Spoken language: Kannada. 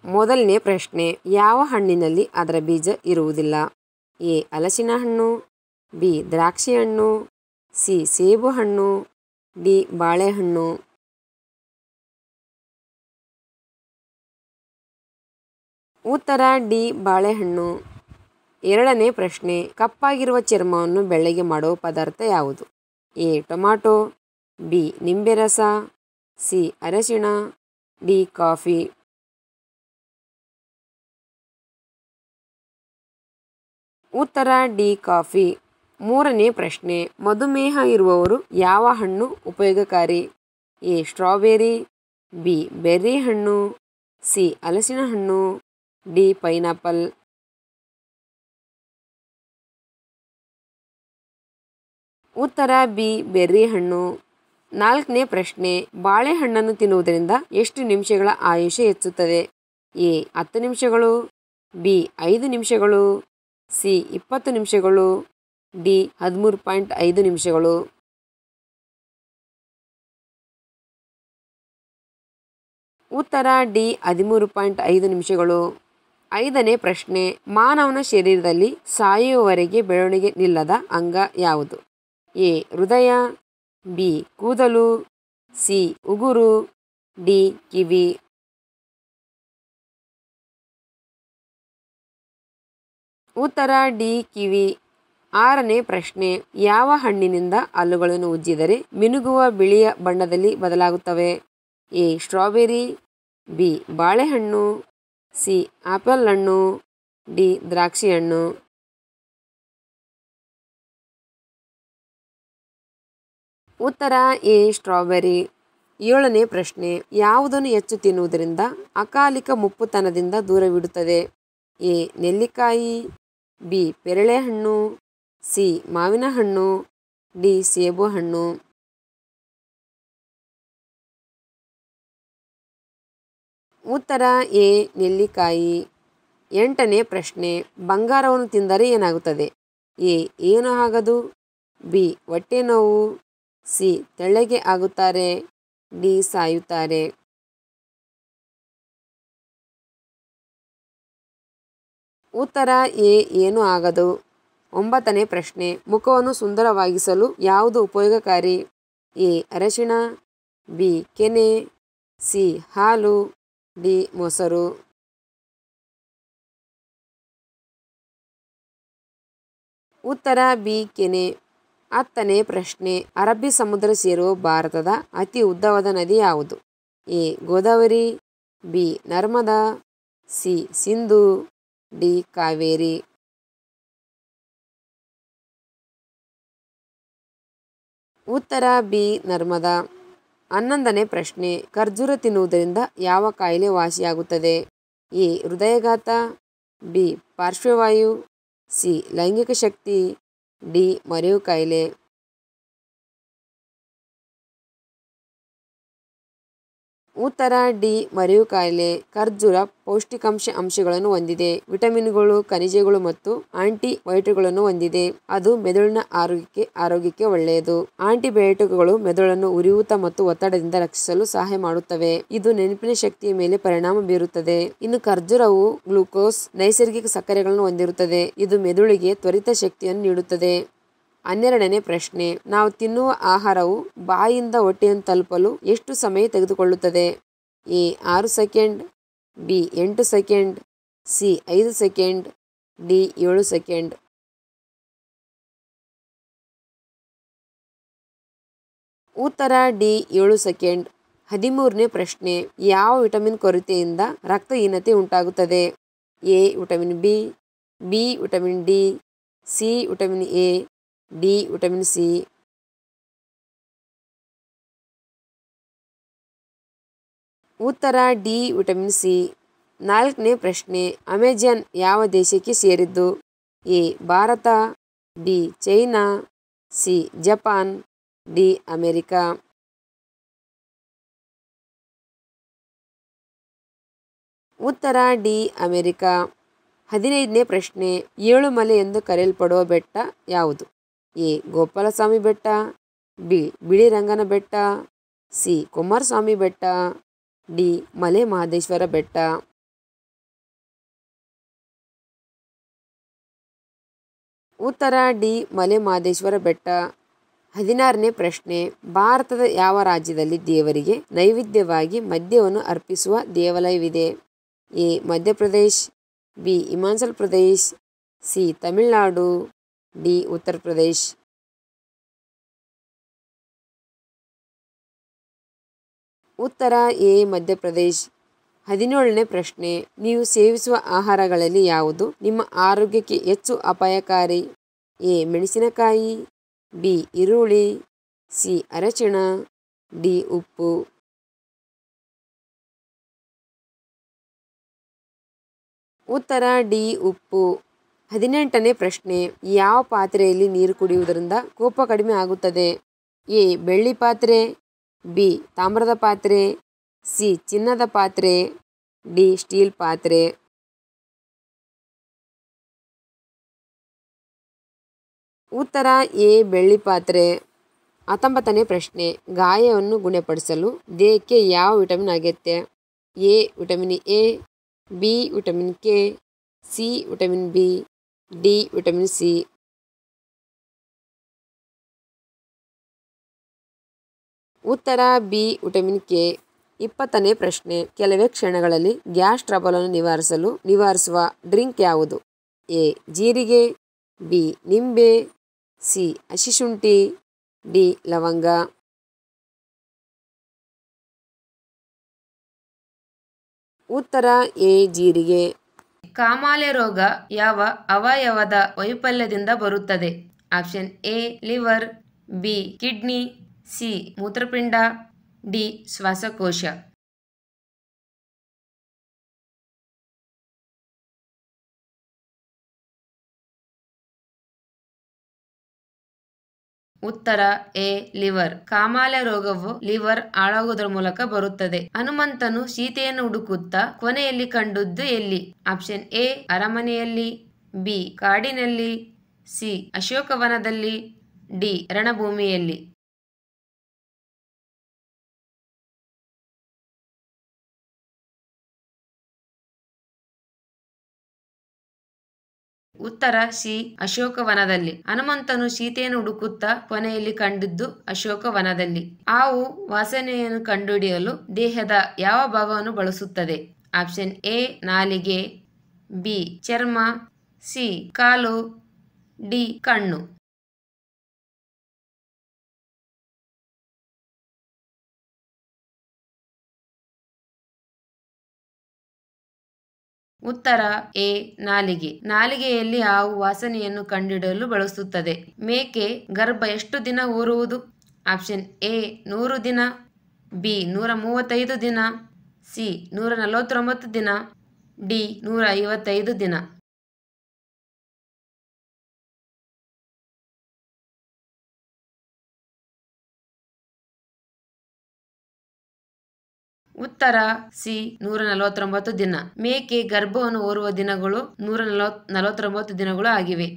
ಮೊದಲನೇ ಪ್ರಶ್ನೆ, ಯಾವ ಹಣ್ಣಿನಲ್ಲಿ ಅದರ ಬೀಜ ಇರುವುದಿಲ್ಲ? ಎ ಹಲಸಿನ ಹಣ್ಣು, ಬಿ ದ್ರಾಕ್ಷಿ ಹಣ್ಣು, ಸಿ ಸೇಬು ಹಣ್ಣು, ಡಿ ಬಾಳೆಹಣ್ಣು. ಉತ್ತರ ಡಿ ಬಾಳೆಹಣ್ಣು. ಎರಡನೇ ಪ್ರಶ್ನೆ, ಕಪ್ಪಾಗಿರುವ ಚರ್ಮವನ್ನು ಬೆಳ್ಳಗೆ ಮಾಡುವ ಪದಾರ್ಥ ಯಾವುದು? ಎ ಟೊಮಾಟೊ, ಬಿ ನಿಂಬೆ ರಸ, ಸಿ ಅರಿಶಿಣ, ಡಿ ಕಾಫಿ. ಉತ್ತರ ಡಿ ಕಾಫಿ. ಮೂರನೇ ಪ್ರಶ್ನೆ, ಮಧುಮೇಹ ಇರುವವರು ಯಾವ ಹಣ್ಣು ಉಪಯೋಗಕಾರಿ? ಎ ಸ್ಟ್ರಾಬೆರಿ, ಬಿ ಬೆರ್ರಿ ಹಣ್ಣು, ಸಿ ಹಲಸಿನ ಹಣ್ಣು, ಡಿ ಪೈನಾಪಲ್. ಉತ್ತರ ಬಿ ಬೆರ್ರಿ ಹಣ್ಣು. ನಾಲ್ಕನೇ ಪ್ರಶ್ನೆ, ಬಾಳೆಹಣ್ಣನ್ನು ತಿನ್ನುವುದರಿಂದ ಎಷ್ಟು ನಿಮಿಷಗಳ ಆಯುಷ್ಯ ಹೆಚ್ಚುತ್ತದೆ? ಎ 10 ನಿಮಿಷಗಳು, ಬಿ 5 ನಿಮಿಷಗಳು, ಸಿ 20 ನಿಮಿಷಗಳು, ಡಿ 13.5 ನಿಮಿಷಗಳು. ಉತ್ತರ ಡಿ 13.5 ನಿಮಿಷಗಳು. ಐದನೇ ಪ್ರಶ್ನೆ, ಮಾನವನ ಶರೀರದಲ್ಲಿ ಸಾಯುವವರೆಗೆ ಬೆಳವಣಿಗೆ ನಿಲ್ಲದ ಅಂಗ ಯಾವುದು? ಎ ಹೃದಯ, ಬಿ ಕೂದಲು, ಸಿ ಉಗುರು, ಡಿ ಕಿವಿ. ಉತ್ತರ ಡಿ ಕಿವಿ. ಆರನೇ ಪ್ರಶ್ನೆ, ಯಾವ ಹಣ್ಣಿನಿಂದ ಹಲ್ಲುಗಳನ್ನು ಉಜ್ಜಿದರೆ ಮಿನುಗುವ ಬಿಳಿಯ ಬಣ್ಣದಲ್ಲಿ ಬದಲಾಗುತ್ತವೆ? ಎ ಸ್ಟ್ರಾಬೆರಿ, ಬಿ ಬಾಳೆಹಣ್ಣು, ಸಿ ಆಪಲ್ ಹಣ್ಣು, ಡಿ ದ್ರಾಕ್ಷಿ ಹಣ್ಣು. ಉತ್ತರ ಎ ಸ್ಟ್ರಾಬೆರಿ. ಏಳನೇ ಪ್ರಶ್ನೆ, ಯಾವುದನ್ನು ಹೆಚ್ಚು ತಿನ್ನುವುದರಿಂದ ಅಕಾಲಿಕ ಮುಪ್ಪುತನದಿಂದ ದೂರವಿಡುತ್ತದೆ? ಎ ನೆಲ್ಲಿಕಾಯಿ, ಬಿ ಪೇರಳೆಹಣ್ಣು, ಸಿ ಮಾವಿನ ಹಣ್ಣು, ಡಿ ಸೇಬು ಹಣ್ಣು. ಉತ್ತರ ಎ ನೆಲ್ಲಿಕಾಯಿ. ಎಂಟನೇ ಪ್ರಶ್ನೆ, ಬಂಗಾರವನ್ನು ತಿಂದರೆ ಏನಾಗುತ್ತದೆ? ಎ ಏನೂ ಆಗದು, ಬಿ ಹೊಟ್ಟೆ ನೋವು, ಸಿ ತೆಳ್ಳಗೆ ಆಗುತ್ತಾರೆ, ಡಿ ಸಾಯುತ್ತಾರೆ. ಉತ್ತರ ಎ ಏನೂ ಆಗದು. ಒಂಬತ್ತನೇ ಪ್ರಶ್ನೆ, ಮುಖವನ್ನು ಸುಂದರವಾಗಿಸಲು ಯಾವುದು ಉಪಯೋಗಕಾರಿ? ಎ ಅರಿಶಿಣ, ಬಿ ಕೆನೆ, ಸಿ ಹಾಲು, ಡಿ ಮೊಸರು. ಉತ್ತರ ಬಿ ಕೆನೆ. ಹತ್ತನೇ ಪ್ರಶ್ನೆ, ಅರಬ್ಬಿ ಸಮುದ್ರ ಸೇರುವ ಭಾರತದ ಅತಿ ಉದ್ದವಾದ ನದಿ ಯಾವುದು? A Godavari, B Narmada, C Sindhu, D Kaveri. ಉತ್ತರ ಬಿ ನರ್ಮದಾ. ಹನ್ನೊಂದನೇ ಪ್ರಶ್ನೆ, ಖರ್ಜೂರ ತಿನ್ನುವುದರಿಂದ ಯಾವ ಕಾಯಿಲೆ ವಾಸಿಯಾಗುತ್ತದೆ? ಎ ಹೃದಯಾಘಾತ, ಬಿ ಪಾರ್ಶ್ವವಾಯು, ಸಿ ಲೈಂಗಿಕ ಶಕ್ತಿ, ಡಿ ಮರೆವು ಕಾಯಿಲೆ. ಉತ್ತರ ಡಿ ಮರೆವು ಕಾಯಿಲೆ. ಖರ್ಜೂರ ಪೌಷ್ಟಿಕಾಂಶ ಅಂಶಗಳನ್ನು ಹೊಂದಿದೆ. ವಿಟಮಿನ್ಗಳು, ಖನಿಜಗಳು ಮತ್ತು ಆಂಟಿಬಯೋಟಿಕ್ಗಳನ್ನು ಹೊಂದಿದೆ. ಅದು ಮೆದುಳಿನ ಆರೋಗ್ಯಕ್ಕೆ ಒಳ್ಳೆಯದು. ಆಂಟಿಬಯೋಟಿಕ್ಗಳು ಮೆದುಳನ್ನು ಉರಿಯೂತ ಮತ್ತು ಒತ್ತಡದಿಂದ ರಕ್ಷಿಸಲು ಸಹಾಯ ಮಾಡುತ್ತವೆ. ಇದು ನೆನಪಿನ ಶಕ್ತಿಯ ಮೇಲೆ ಪರಿಣಾಮ ಬೀರುತ್ತದೆ. ಇನ್ನು ಖರ್ಜೂರವು ಗ್ಲೂಕೋಸ್, ನೈಸರ್ಗಿಕ ಸಕ್ಕರೆಗಳನ್ನು ಹೊಂದಿರುತ್ತದೆ. ಇದು ಮೆದುಳಿಗೆ ತ್ವರಿತ ಶಕ್ತಿಯನ್ನು ನೀಡುತ್ತದೆ. 12ನೇ ಪ್ರಶ್ನೆ, ನಾವು ತಿನ್ನುವ ಆಹಾರವು ಬಾಯಿಯಿಂದ ಹೊಟ್ಟೆಯನ್ನು ತಲುಪಲು ಎಷ್ಟು ಸಮಯ ತೆಗೆದುಕೊಳ್ಳುತ್ತದೆ? A 6 second, B 8 second, C 5 second, D 7 second. ಉತ್ತರ ಡಿ 7 ಸೆಕೆಂಡ್. 13ನೇ ಪ್ರಶ್ನೆ, ಯಾವ ವಿಟಮಿನ್ ಕೊರತೆಯಿಂದ ರಕ್ತಹೀನತೆ ಉಂಟಾಗುತ್ತದೆ? A vitamin B, B vitamin D, C vitamin A, D vitamin C. ಉತ್ತರ ಡಿ ವಿಟಮಿನ್ ಸಿ. 4ನೇ ಪ್ರಶ್ನೆ, ಅಮೆಜಾನ್ ಯಾವ ದೇಶಕ್ಕೆ ಸೇರಿದ್ದು? A Bharat, B China, C Japan, D America. ಉತ್ತರ ಡಿ ಅಮೆರಿಕ. 15ನೇ ಪ್ರಶ್ನೆ, ಏಳುಮಲೆ ಎಂದು ಕರೆಯಲ್ಪಡುವ ಬೆಟ್ಟ ಯಾವುದು? ಎ ಗೋಪಾಲಸ್ವಾಮಿ ಬೆಟ್ಟ, ಬಿ ಬಿಳಿರಂಗನ ಬೆಟ್ಟ, ಸಿ ಕುಮಾರಸ್ವಾಮಿ ಬೆಟ್ಟ, ಡಿ ಮಲೆ ಮಹದೇಶ್ವರ ಬೆಟ್ಟ. ಉತ್ತರ ಡಿ ಮಲೆ ಮಹದೇಶ್ವರ ಬೆಟ್ಟ. 16ನೇ ಪ್ರಶ್ನೆ, ಭಾರತದ ಯಾವ ರಾಜ್ಯದಲ್ಲಿ ದೇವರಿಗೆ ನೈವೇದ್ಯವಾಗಿ ಮದ್ಯವನ್ನು ಅರ್ಪಿಸುವ ದೇವಾಲಯವಿದೆ? A Madhya Pradesh, B Himachal Pradesh, C Tamil Nadu, D Uttar Pradesh. ಉತ್ತರ ಎ ಮಧ್ಯಪ್ರದೇಶ್. 17ನೇ ಪ್ರಶ್ನೆ, ನೀವು ಸೇವಿಸುವ ಆಹಾರಗಳಲ್ಲಿ ಯಾವುದು ನಿಮ್ಮ ಆರೋಗ್ಯಕ್ಕೆ ಹೆಚ್ಚು ಅಪಾಯಕಾರಿ? ಎ ಮೆಣಸಿನಕಾಯಿ, ಬಿ ಈರುಳ್ಳಿ, ಸಿ ಅರಶಿಣ, ಡಿ ಉಪ್ಪು. ಉತ್ತರ ಡಿ ಉಪ್ಪು. 18ನೇ ಪ್ರಶ್ನೆ, ಯಾವ ಪಾತ್ರೆಯಲ್ಲಿ ನೀರು ಕುಡಿಯುವುದರಿಂದ ಕೋಪ ಕಡಿಮೆ ಆಗುತ್ತದೆ? ಎ ಬೆಳ್ಳಿ ಪಾತ್ರೆ, ಬಿ ತಾಮ್ರದ ಪಾತ್ರೆ, ಸಿ ಚಿನ್ನದ ಪಾತ್ರೆ, ಡಿ ಸ್ಟೀಲ್ ಪಾತ್ರೆ. ಉತ್ತರ ಎ ಬೆಳ್ಳಿ ಪಾತ್ರೆ. 19ನೇ ಪ್ರಶ್ನೆ, ಗಾಯವನ್ನು ಗುಣಪಡಿಸಲು ದೇಹಕ್ಕೆ ಯಾವ ವಿಟಮಿನ್ ಅಗತ್ಯ? A vitamin A, B vitamin K, C vitamin B, D vitamin C. ಉತ್ತರ ಬಿ ವಿಟಮಿನ್ ಕೆ. 20ನೇ ಪ್ರಶ್ನೆ, ಕೆಲವೇ ಕ್ಷಣಗಳಲ್ಲಿ ಗ್ಯಾಸ್ ಟ್ರಬಲ್ ಅನ್ನು ನಿವಾರಿಸುವ ಡ್ರಿಂಕ್ ಯಾವುದು? ಎ ಜೀರಿಗೆ, ಬಿ ನಿಂಬೆ, ಸಿ ಹಸಿಶುಂಠಿ, ಡಿ ಲವಂಗ. ಉತ್ತರ ಎ ಜೀರಿಗೆ. ಕಾಮಾಲೆ ರೋಗ ಯಾವ ಅವಯವದ ವೈಫಲ್ಯದಿಂದ ಬರುತ್ತದೆ? Option A liver, B kidney, C ಮೂತ್ರಪಿಂಡ, ಡಿ ಶ್ವಾಸಕೋಶ. ಉತ್ತರ ಎ ಲಿವರ್. ಕಾಮಾಲೆ ರೋಗವು ಲಿವರ್ ಹಾಳಾಗುವುದರ ಮೂಲಕ ಬರುತ್ತದೆ. ಹನುಮಂತನು ಸೀತೆಯನ್ನು ಹುಡುಕುತ್ತಾ ಕೊನೆಯಲ್ಲಿ ಕಂಡದ್ದು ಎಲ್ಲಿ? ಆಪ್ಷನ್ ಎ ಅರಮನೆಯಲ್ಲಿ, ಬಿ ಕಾಡಿನಲ್ಲಿ, ಸಿ ಅಶೋಕವನದಲ್ಲಿ, ಡಿ ರಣಭೂಮಿಯಲ್ಲಿ. ಉತ್ತರ ಸಿ ಅಶೋಕವನದಲ್ಲಿ. ಹನುಮಂತನು ಸೀತೆಯನ್ನು ಹುಡುಕುತ್ತಾ ಕೊನೆಯಲ್ಲಿ ಕಂಡಿದ್ದು ಅಶೋಕವನದಲ್ಲಿ. ಹಾವು ವಾಸನೆಯನ್ನು ಕಂಡುಹಿಡಿಯಲು ದೇಹದ ಯಾವ ಭಾಗವನ್ನು ಬಳಸುತ್ತದೆ? ಆಪ್ಷನ್ ಎ ನಾಲಿಗೆ, ಬಿ ಚರ್ಮ, ಸಿ ಕಾಲು, ಡಿ ಕಣ್ಣು. ಉತ್ತರ ಎ ನಾಲಿಗೆ. ನಾಲಿಗೆಯಲ್ಲಿ ಹಾವು ವಾಸನೆಯನ್ನು ಕಂಡುಹಿಡಿಯಲು ಬಳಸುತ್ತದೆ. ಮೇಕೆ ಗರ್ಭ ಎಷ್ಟು ದಿನ ಊರುವುದು? ಆಪ್ಷನ್ ಎ 100 ದಿನ, ಬಿ 135 ದಿನ, ಸಿ 149 ದಿನ, ಡಿ 155 ದಿನ. ಉತ್ತರ ಸಿ 149 ದಿನ. ಮೇಕೆ ಗರ್ಭವನ್ನು ಹೊರುವ ದಿನಗಳು 149 ದಿನಗಳು ಆಗಿವೆ.